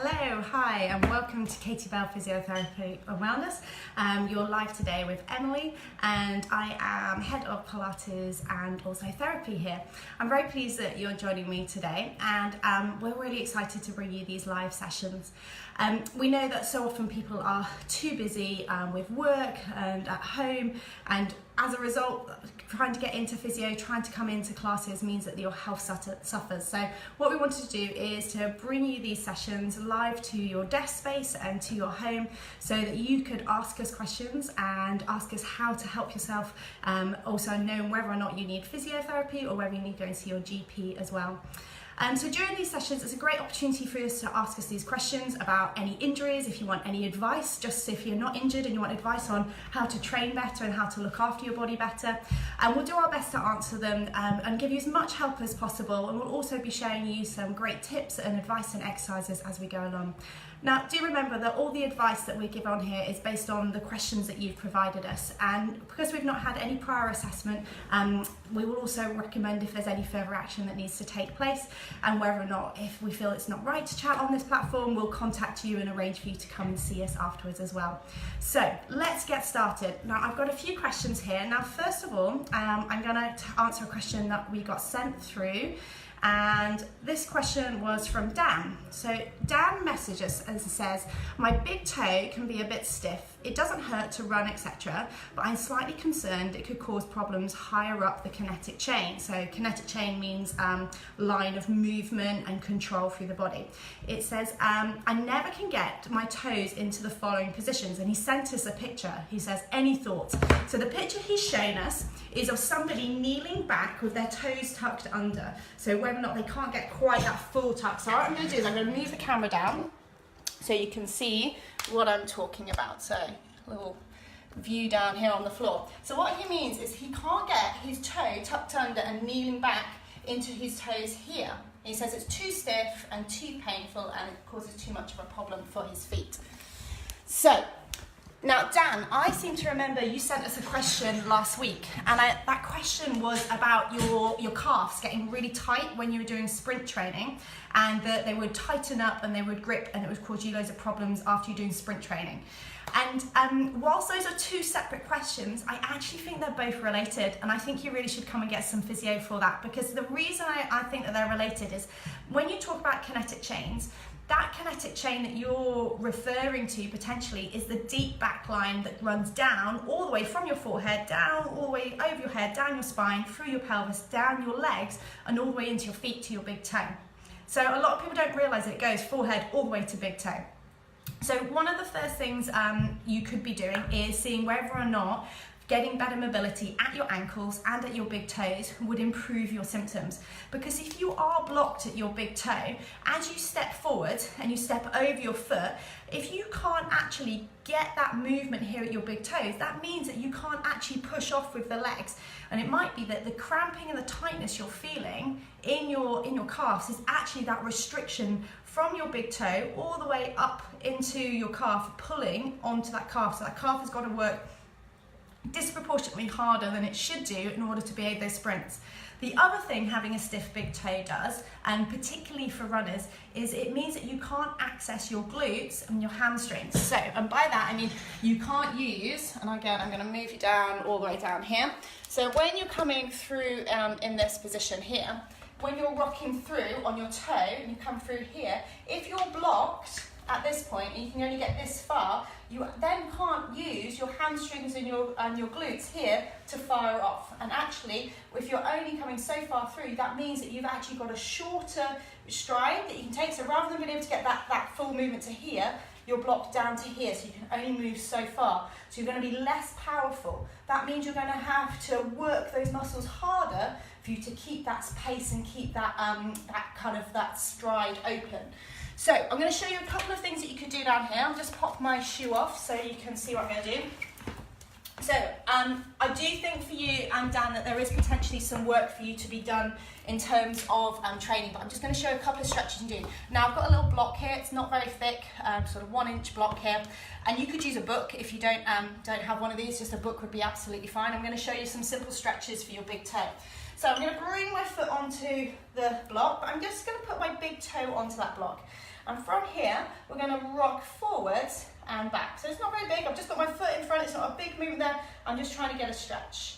Hello, hi, and welcome to Katie Bell Physiotherapy and Wellness. You're live today with Emily, and I am head of Pilates and also therapy here. I'm very pleased that you're joining me today, and we're really excited to bring you these live sessions. We know that so often people are too busy with work and at home, and as a result, trying to get into physio, trying to come into classes means that your health suffers. So what we wanted to do is to bring you these sessions live to your desk space and to your home so that you could ask us questions and ask us how to help yourself, also knowing whether or not you need physiotherapy or whether you need to go and see your GP as well. So during these sessions, it's a great opportunity for us to ask us these questions about any injuries, if you want any advice, just if you're not injured and you want advice on how to train better and how to look after your body better. And we'll do our best to answer them and give you as much help as possible. And we'll also be showing you some great tips and advice and exercises as we go along. Now, do remember that all the advice that we give on here is based on the questions that you've provided us. And because we've not had any prior assessment, we will also recommend if there's any further action that needs to take place, and whether or not, if we feel it's not right to chat on this platform, we'll contact you and arrange for you to come and see us afterwards as well. So let's get started. Now, I've got a few questions here. Now, first of all, I'm going to answer a question that we got sent through. And this question was from Dan. So Dan messages and says, my big toe can be a bit stiff. It doesn't hurt to run, etc. But I'm slightly concerned it could cause problems higher up the kinetic chain. So kinetic chain means line of movement and control through the body. It says, I never can get my toes into the following positions. And he sent us a picture. He says, any thoughts? So the picture he's shown us is of somebody kneeling back with their toes tucked under. So whether or not they can't get quite that full tuck. So what I'm going to do is I'm going to move the camera down so you can see what I'm talking about. So a little view down here on the floor. So what he means is he can't get his toe tucked under and kneeling back into his toes here. He says it's too stiff and too painful and it causes too much of a problem for his feet. So now, Dan, I seem to remember you sent us a question last week, and that question was about your calves getting really tight when you were doing sprint training, and that they would tighten up and they would grip, and it would cause you loads of problems after you're doing sprint training. And whilst those are two separate questions, I actually think they're both related, and I think you really should come and get some physio for that, because the reason I think that they're related is when you talk about kinetic chains, that kinetic chain that you're referring to potentially is the deep back line that runs down all the way from your forehead, down all the way over your head, down your spine, through your pelvis, down your legs, and all the way into your feet to your big toe. So a lot of people don't realise that it goes forehead all the way to big toe. So one of the first things you could be doing is seeing whether or not getting better mobility at your ankles and at your big toes would improve your symptoms. Because if you are blocked at your big toe, as you step forward and you step over your foot, if you can't actually get that movement here at your big toes, that means that you can't actually push off with the legs. And it might be that the cramping and the tightness you're feeling in your calves is actually that restriction from your big toe all the way up into your calf, pulling onto that calf. So that calf has got to work disproportionately harder than it should do in order to be able those sprints. The other thing having a stiff big toe does, and particularly for runners, is it means that you can't access your glutes and your hamstrings. So, and by that I mean you can't use, and again I'm going to move you down all the way down here. So when you're coming through in this position here, when you're rocking through on your toe and you come through here, if you're blocked at this point, and you can only get this far, you then can't use your hamstrings and your glutes here to fire off. And actually, if you're only coming so far through, that means that you've actually got a shorter stride that you can take. So rather than being able to get that full movement to here, you're blocked down to here, so you can only move so far. So you're going to be less powerful. That means you're going to have to work those muscles harder for you to keep that pace and keep that that stride open. So I'm going to show you a couple of things that you could do down here. I'll just pop my shoe off so you can see what I'm going to do. So I do think for you, Dan, that there is potentially some work for you to be done in terms of training, but I'm just going to show you a couple of stretches you can do. Now I've got a little block here. It's not very thick, sort of 1 inch block here, and you could use a book if you don't have one of these. Just a book would be absolutely fine. I'm going to show you some simple stretches for your big toe. So I'm going to bring my foot onto the block, but I'm just going to put my big toe onto that block. And from here, we're going to rock forwards and back. So it's not very big, I've just got my foot in front, it's not a big movement there, I'm just trying to get a stretch.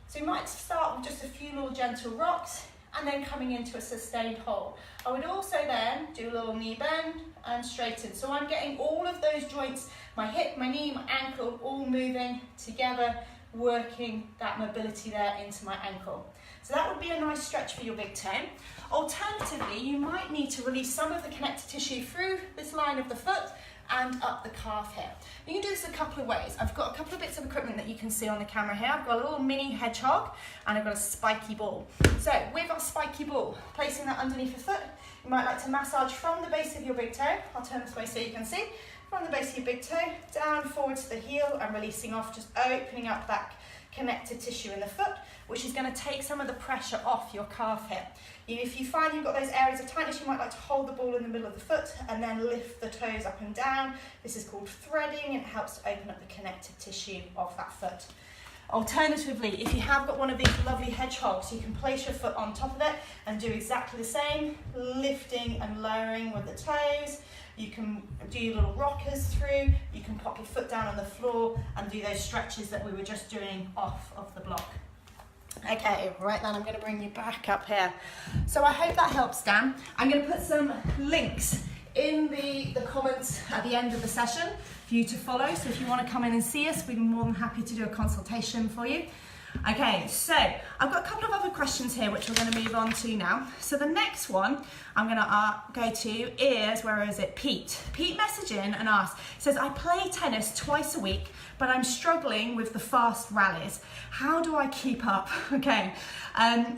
So you might start with just a few little gentle rocks and then coming into a sustained hold. I would also then do a little knee bend and straighten. So I'm getting all of those joints, my hip, my knee, my ankle, all moving together, working that mobility there into my ankle. So that would be a nice stretch for your big toe. Alternatively, you might need to release some of the connective tissue through this line of the foot and up the calf here. You can do this a couple of ways. I've got a couple of bits of equipment that you can see on the camera here. I've got a little mini hedgehog and I've got a spiky ball. So with our spiky ball, placing that underneath your foot, you might like to massage from the base of your big toe. I'll turn this way so you can see. From the base of your big toe, down forward to the heel and releasing off, just opening up that connective tissue in the foot, which is going to take some of the pressure off your calf here. If you find you've got those areas of tightness, you might like to hold the ball in the middle of the foot and then lift the toes up and down. This is called threading. It helps to open up the connective tissue of that foot. Alternatively, if you have got one of these lovely hedgehogs, you can place your foot on top of it and do exactly the same, lifting and lowering with the toes. You can do your little rockers through, you can pop your foot down on the floor and do those stretches that we were just doing off of the block. Okay, right then I'm going to bring you back up here. So I hope that helps, Dan. I'm going to put some links in the comments at the end of the session for you to follow. So if you want to come in and see us, we'd be more than happy to do a consultation for you. Okay, so I've got a couple of other questions here which we're going to move on to now. So the next one I'm going to go to is, where is it, Pete. Pete messaged in and asked, says, I play tennis twice a week, but I'm struggling with the fast rallies. How do I keep up? Okay,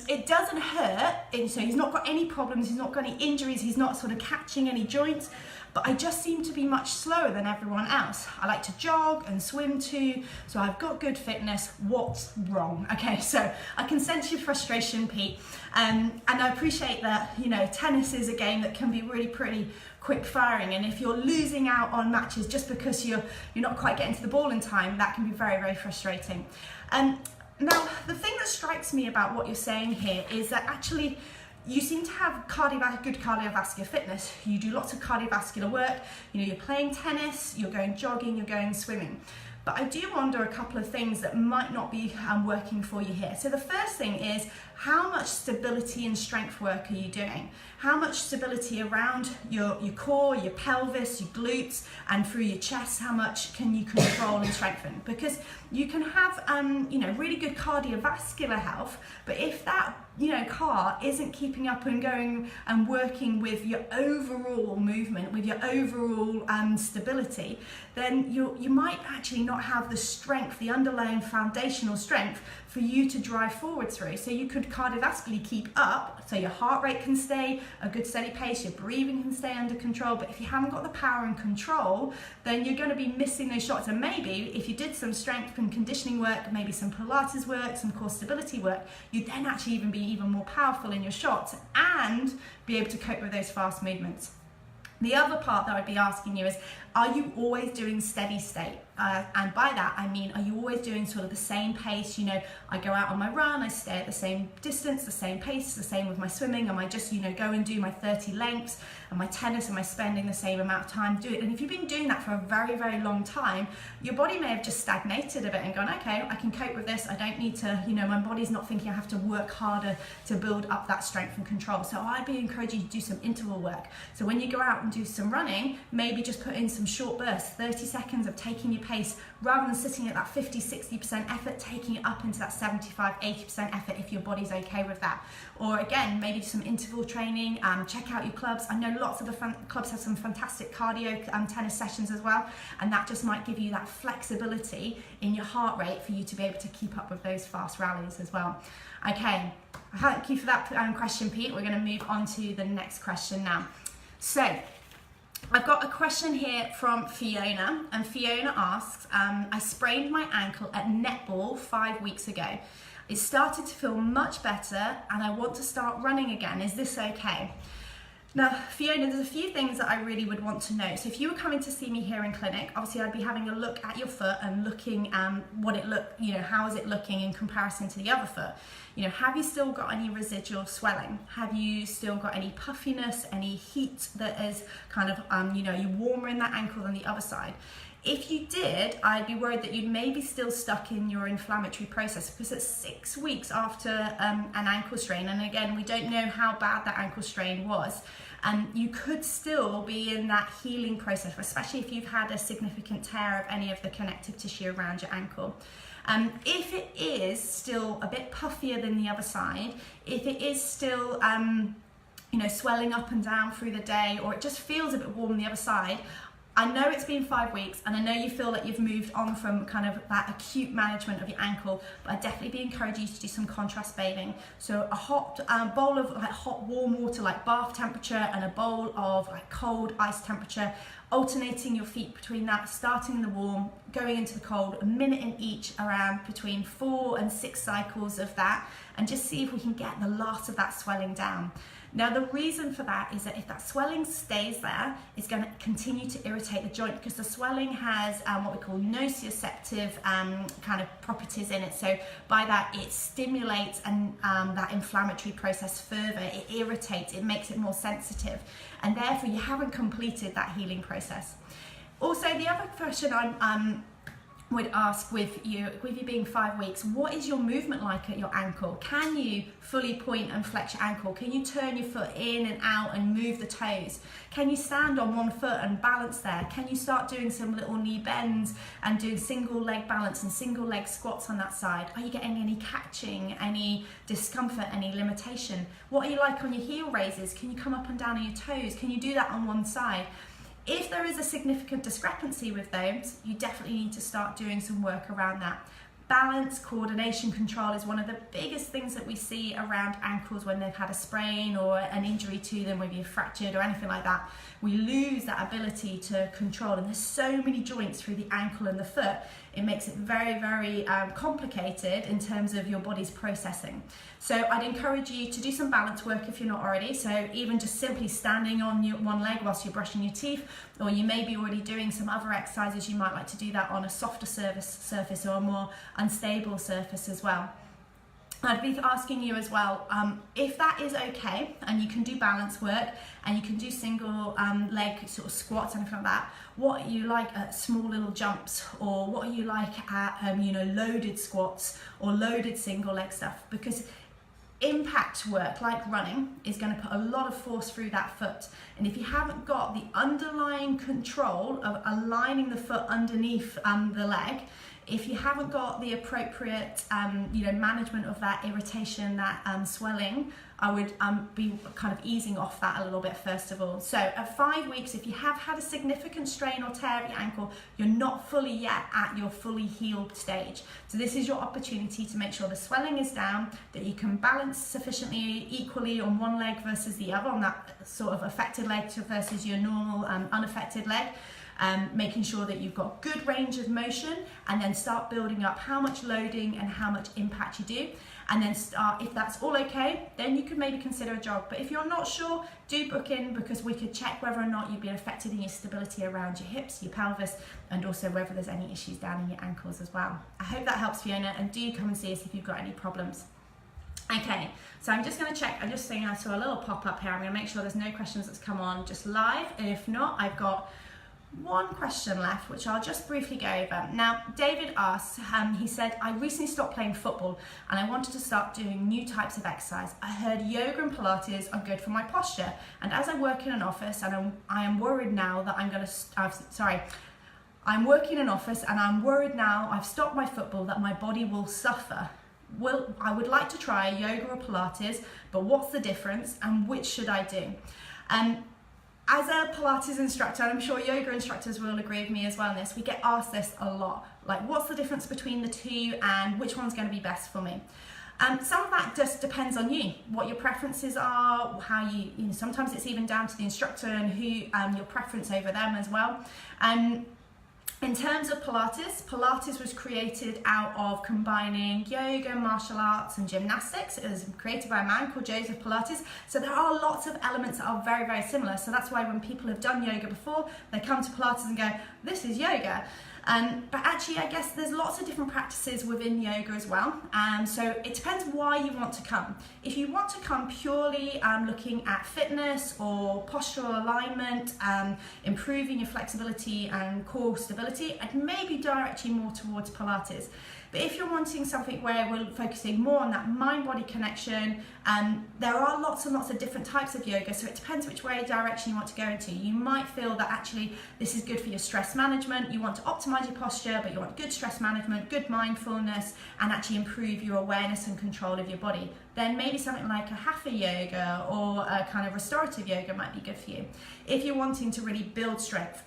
it doesn't hurt, so he's not got any problems, he's not got any injuries, he's not sort of catching any joints, but I just seem to be much slower than everyone else. I like to jog and swim too, so I've got good fitness. What's wrong? Okay, so I can sense your frustration, Pete, and I appreciate that, you know, tennis is a game that can be really pretty quick firing, and if you're losing out on matches just because you're not quite getting to the ball in time, that can be very, very frustrating. Now, the thing that strikes me about what you're saying here is that actually you seem to have good cardiovascular fitness. You do lots of cardiovascular work, you know, you're playing tennis, you're going jogging, you're going swimming. But I do wonder a couple of things that might not be working for you here. So the first thing is, how much stability and strength work are you doing? How much stability around your core, your pelvis, your glutes, and through your chest, how much can you control and strengthen? Because you can have you know, really good cardiovascular health, but if that car isn't keeping up and going and working with your overall movement, with your overall stability, then you might actually not have the strength, the underlying foundational strength for you to drive forward through. So you could cardiovascularly keep up, so your heart rate can stay a good steady pace, your breathing can stay under control, but if you haven't got the power and control, then you're going to be missing those shots. And maybe if you did some strength and conditioning work, maybe some Pilates work, some core stability work, you'd then actually be even more powerful in your shots and be able to cope with those fast movements. The other part that I'd be asking you is, are you always doing steady state? And by that, I mean, are you always doing sort of the same pace? You know, I go out on my run, I stay at the same distance, the same pace, the same with my swimming. Am I just, go and do my 30 lengths? And my tennis, am I spending the same amount of time doing it? And if you've been doing that for a very, very long time, your body may have just stagnated a bit and gone, okay, I can cope with this. I don't need to, my body's not thinking I have to work harder to build up that strength and control. So I'd be encouraging you to do some interval work. So when you go out and do some running, maybe just put in some short bursts, 30 seconds of taking your pace, rather than sitting at that 50-60% effort, taking it up into that 75-80% effort if your body's okay with that. Or again, maybe some interval training, check out your clubs. I know lots of the clubs have some fantastic cardio tennis sessions as well, and that just might give you that flexibility in your heart rate for you to be able to keep up with those fast rallies as well. Okay, thank you for that question, Pete. We're going to move on to the next question now. So I've got a question here from Fiona, and Fiona asks, I sprained my ankle at netball 5 weeks ago. It started to feel much better and I want to start running again. Is this okay? Now, Fiona, there's a few things that I really would want to know. So if you were coming to see me here in clinic, obviously I'd be having a look at your foot and looking what it looked, how is it looking in comparison to the other foot? Have you still got any residual swelling? Have you still got any puffiness, any heat that is kind of, you're warmer in that ankle than the other side? If you did, I'd be worried that you'd maybe still stuck in your inflammatory process, because it's 6 weeks after an ankle strain, and again, we don't know how bad that ankle strain was, and you could still be in that healing process, especially if you've had a significant tear of any of the connective tissue around your ankle. If it is still a bit puffier than the other side, if it is still swelling up and down through the day, or it just feels a bit warm on the other side, I know it's been 5 weeks, and I know you feel like you've moved on from kind of that acute management of your ankle, but I'd definitely be encouraging you to do some contrast bathing. So a hot bowl of hot warm water, like bath temperature, and a bowl of cold ice temperature, alternating your feet between that, starting in the warm, going into the cold, a minute in each, around between 4 and 6 cycles of that, and just see if we can get the last of that swelling down. Now, the reason for that is that if that swelling stays there, it's going to continue to irritate the joint, because the swelling has what we call nociceptive kind of properties in it. So by that, it stimulates that inflammatory process further. It irritates, it makes it more sensitive, and therefore you haven't completed that healing process. Also, the other question I would ask with you being 5 weeks, what is your movement like at your ankle? Can you fully point and flex your ankle? Can you turn your foot in and out and move the toes? Can you stand on one foot and balance there? Can you start doing some little knee bends and doing single leg balance and single leg squats on that side? Are you getting any catching, any discomfort, any limitation? What are you like on your heel raises? Can you come up and down on your toes? Can you do that on one side? If there is a significant discrepancy with those, you definitely need to start doing some work around that. Balance, coordination, control is one of the biggest things that we see around ankles when they've had a sprain or an injury to them, maybe a fractured or anything like that. We lose that ability to control, and there's so many joints through the ankle and the foot, it makes it very, very complicated in terms of your body's processing. So I'd encourage you to do some balance work if you're not already. So even just simply standing on one leg whilst you're brushing your teeth, or you may be already doing some other exercises, you might like to do that on a softer surface or a more unstable surface as well. I'd be asking you as well, if that is okay and you can do balance work and you can do single leg sort of squats and anything like that, what are you like at small little jumps, or what are you like at loaded squats or loaded single leg stuff? Because impact work like running is going to put a lot of force through that foot, and if you haven't got the underlying control of aligning the foot underneath the leg, if you haven't got the appropriate management of that irritation, that swelling, I would be kind of easing off that a little bit first of all. So at 5 weeks, if you have had a significant strain or tear of your ankle, you're not fully yet at your fully healed stage. So this is your opportunity to make sure the swelling is down, that you can balance sufficiently equally on one leg versus the other, on that sort of affected leg versus your normal unaffected leg. Making sure that you've got good range of motion, and then start building up how much loading and how much impact you do, and then start, if that's all okay, then you could maybe consider a jog. But if you're not sure, do book in, because we could check whether or not you've been affected in your stability around your hips, your pelvis, and also whether there's any issues down in your ankles as well. I hope that helps, Fiona, and do come and see us if you've got any problems. Okay, so I'm just going to check, I'm just saying I saw a little pop up here, I'm going to make sure there's no questions that's come on just live, and if not, I've got one question left, which I'll just briefly go over. Now, David asks, he said, I recently stopped playing football and I wanted to start doing new types of exercise. I heard yoga and Pilates are good for my posture, and as I work in an office and I am worried now that I'm working in an office and I'm worried now I've stopped my football that my body will suffer. Well, I would like to try yoga or Pilates, but what's the difference and which should I do? As a Pilates instructor, and I'm sure yoga instructors will agree with me as well on this, we get asked this a lot. Like, what's the difference between the two and which one's going to be best for me? Some of that just depends on you, what your preferences are, how you sometimes it's even down to the instructor and who your preference over them as well. In terms of Pilates, Pilates was created out of combining yoga, martial arts and gymnastics. It was created by a man called Joseph Pilates. So there are lots of elements that are very, very similar. So that's why when people have done yoga before, they come to Pilates and go, this is yoga. But actually, I guess there's lots of different practices within yoga as well. So it depends why you want to come. If you want to come purely looking at fitness or postural alignment, improving your flexibility and core stability, I'd maybe direct you more towards Pilates. But if you're wanting something where we're focusing more on that mind-body connection, there are lots and lots of different types of yoga, so it depends which way direction you want to go into. You might feel that actually this is good for your stress management, you want to optimize your posture, but you want good stress management, good mindfulness, and actually improve your awareness and control of your body. Then maybe something like a hatha yoga or a kind of restorative yoga might be good for you. If you're wanting to really build strength,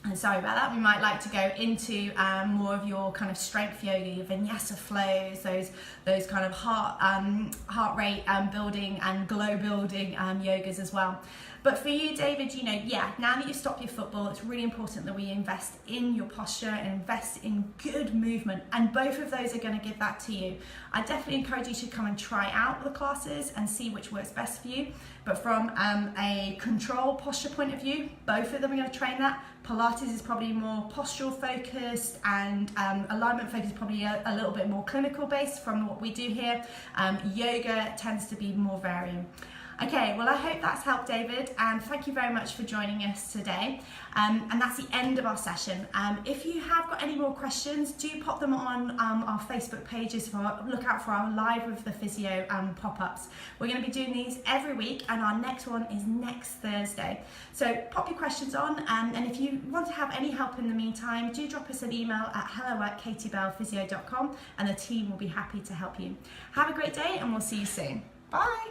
and sorry about that, we might like to go into more of your kind of strength yoga, your vinyasa flows, those kind of heart rate building and glow building yogas as well. But for you, David, you know, yeah, now that you've stopped your football, it's really important that we invest in your posture and invest in good movement, and both of those are going to give that to you. I definitely encourage you to come and try out the classes and see which works best for you. But from a control posture point of view, both of them are going to train that. Pilates is probably more postural focused, and alignment focused, probably a little bit more clinical based from what we do here. Yoga tends to be more varying. Okay, well, I hope that's helped, David, and thank you very much for joining us today. And that's the end of our session. If you have got any more questions, do pop them on our Facebook pages. Look out for our Live with the Physio pop-ups. We're going to be doing these every week, and our next one is next Thursday. So pop your questions on, and if you want to have any help in the meantime, do drop us an email at hello@katiebellphysio.com, and the team will be happy to help you. Have a great day, and we'll see you soon. Bye.